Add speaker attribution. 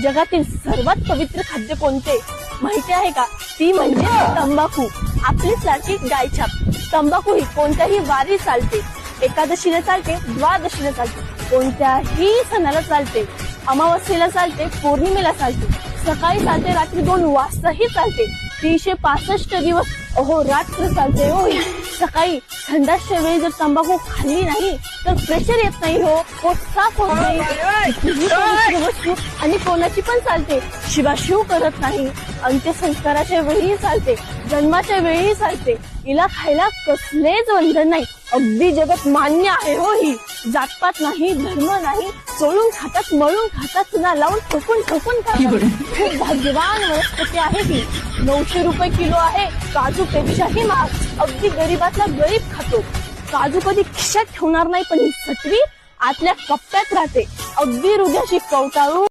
Speaker 1: जगातील सर्वात पवित्र खाद्य कोणते माहिती आहे का? ती म्हणजे तंबाखू. आपली लाडकी गायछाप. तंबाखू ही कोणत्याही वारी चालते, एकादशीला चालते, द्वादशीला चालते, कोणत्याही सणाला चालते, अमावस्येला चालते, पौर्णिमेला चालते, सकाळी चालते, रात्री 2 वाजताही चालते, 365 दिवस अहोरात्र चालते हो. सकाळी थंडाच्या वेळी जर तंबाखू खाल्ली नाही तर प्रेशर येत नाही हो, पोट साफ होत नाही, कितीही पवित्र वस्तू आणि कोणाची पण चालते, शिवाशिव करत नाही, अंत्यसंस्काराच्या वेळी चालते, जन्माच्या वेळी चालते, हिला खायला कसलेच बंधन नाही, अगदी जगत मान्य आहे हो. ही जातपात नाही, धर्म नाही, चोळून खातात, मळून खातात, चुना लावून ठोकून खातात. खूप भाग्यवान वनस्पती आहे ही. 900 रुपये किलो आहे. काजू पेक्षाही महाग. अगदी गरीबातला गरीब खातो. काजू कधी खिशात ठेवणार नाही, पण ही सटवी आतल्या कप्प्यात राहते, अगदी हृदयाशी कवटाळून